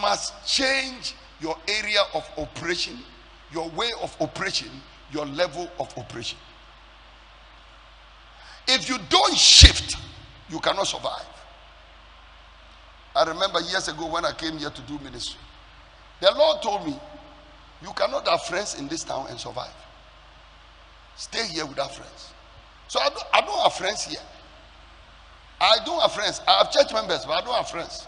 must change your area of operation, your way of operation, your level of operation. If you don't shift, you cannot survive. I remember years ago when I came here to do ministry, the Lord told me, you cannot have friends in this town and survive. Stay here without friends. So I don't have friends here. I don't have friends. I have church members, but I don't have friends.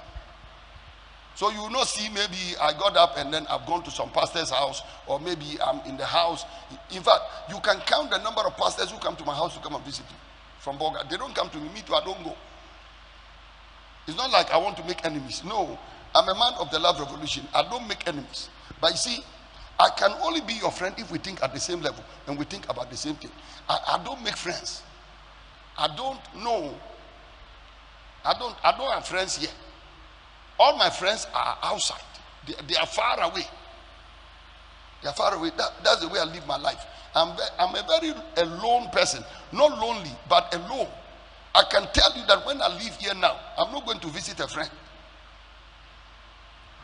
So you will not see maybe I got up and then I've gone to some pastor's house, or maybe I'm in the house. In fact, you can count the number of pastors who come to my house to come and visit me from Boga. They don't come to me. Me too, I don't go. It's not like I want to make enemies. No, I'm a man of the love revolution. I don't make enemies. But you see, I can only be your friend if we think at the same level and we think about the same thing. I don't make friends. I don't know. I don't have friends here. All my friends are outside. They are far away. They are far away. That's the way I live my life. I'm a very alone person. Not lonely, but alone. I can tell you that when I live here now, I'm not going to visit a friend.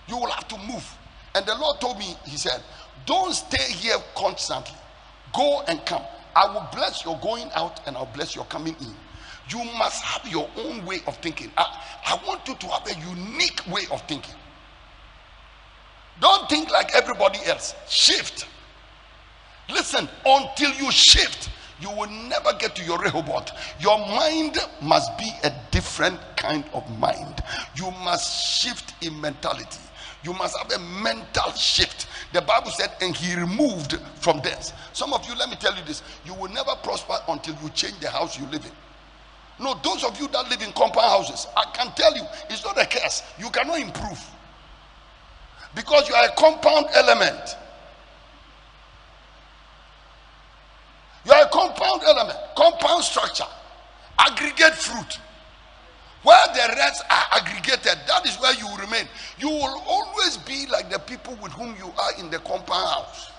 You will have to move. And the Lord told me, he said, don't stay here constantly. Go and come. I will bless your going out and I'll bless your coming in. You must have your own way of thinking. I want you to have a unique way of thinking. Don't think like everybody else. Shift. Listen, until you shift, you will never get to your Rehoboth. Your mind must be a different kind of mind. You must shift in mentality. You must have a mental shift. The Bible said, and he removed from thence. Some of you, let me tell you this, you will never prosper until you change the house you live in. No, those of you that live in compound houses, I can tell you, it's not a curse. You cannot improve. Because you are a compound element. You are a compound element, compound structure, aggregate fruit. Where the rest are aggregated, that is where you will remain. You will always be like the people with whom you are in the compound house.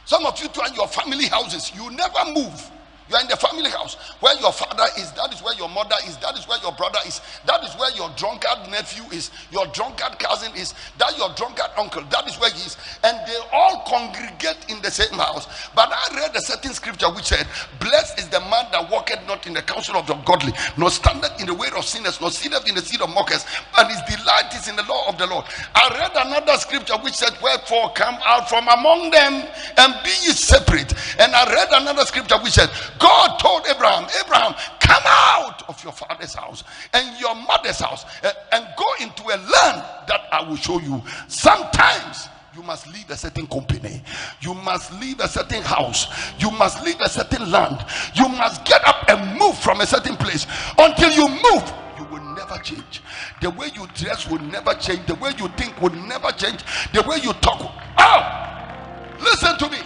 Some of you too are in your family houses. You never move. You are in the family house where your father is, that is where your mother is, that is where your brother is, that is where your drunkard nephew is, your drunkard cousin is, that your drunkard uncle, that is where he is. And they all congregate in the same house. But I read a certain scripture which said, blessed is the man that walketh not in the counsel of the godly, nor standeth in the way of sinners, nor sitteth in the seat of mockers, but his delight is in the law of the Lord. I read another scripture which said, wherefore come out from among them and be ye separate. And I read another scripture which said, God told Abraham, come out of your father's house and your mother's house and go into a land that I will show you. Sometimes you must leave a certain company. You must leave a certain house. You must leave a certain land. You must get up and move from a certain place. Until you move, you will never change. The way you dress will never change. The way you think will never change. The way you talk. Oh, listen to me.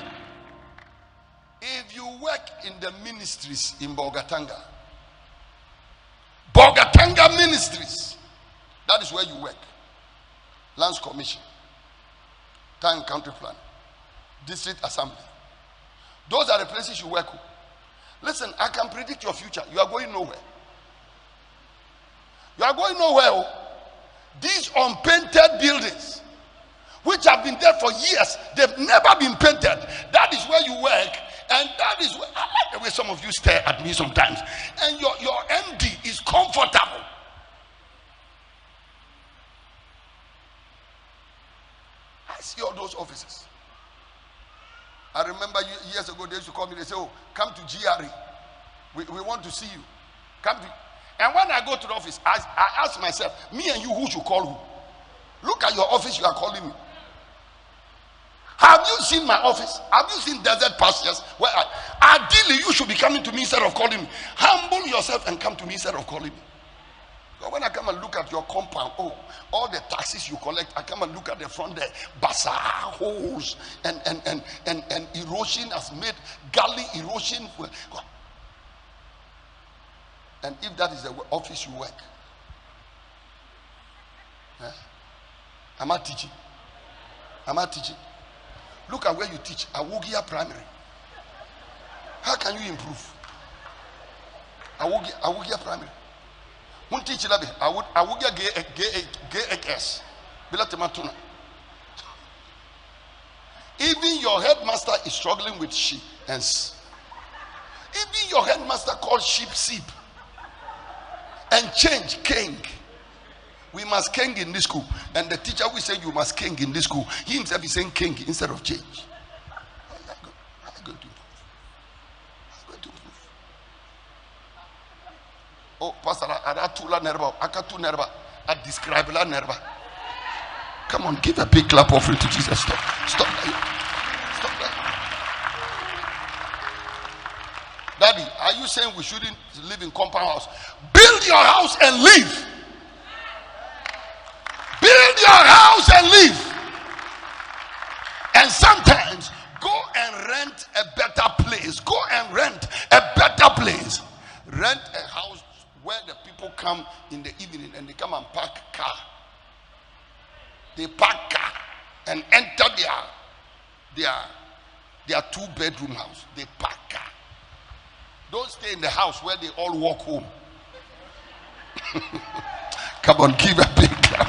If you work in the ministries in Bogatanga Ministries, that is where you work. Lands Commission, Town Country Plan, District Assembly. Those are the places you work with. Listen, I can predict your future. You are going nowhere. You are going nowhere. These unpainted buildings, which have been there for years, they've never been painted. That is where you work. And that is where, I like the way some of you stare at me sometimes. And your MD is comfortable. I see all those offices. I remember years ago they used to call me, they say, oh, come to GRE. We want to see you. Come to. And when I go to the office, I ask myself, me and you, who should call who? Look at your office, you are calling me. Have you seen my office? Have you seen desert pastures? Where ideally you should be coming to me instead of calling me. Humble yourself and come to me instead of calling me. So when I come and look at your compound, oh, all the taxes you collect, I come and look at the front there, bazaar holes and erosion has made gully erosion. And if that is the office you work, am I teaching? Am I teaching? Look at where you teach. Awugia Primary. How can you improve? Awugia Primary. Won't teach Labi. Awugia Even your headmaster is struggling with sheep. Hence, even your headmaster called sheep sheep and change king. We must king in this school, and the teacher will say you must king in this school. He himself is saying king instead of change. I'm going to move. Oh, Pastor, Adatula nerva, Akatu nerva, I describe la nerva. Come on, give a big clap offering to Jesus. Stop that. Daddy, are you saying we shouldn't live in compound house? Build your house and live. Build your house and live. And sometimes go and rent a better place. Go and rent a better place. Rent a house where the people come in the evening and they come and park car. They park car and enter their 2-bedroom house. They park car. Don't stay in the house where they all walk home. Come on, give a big clap.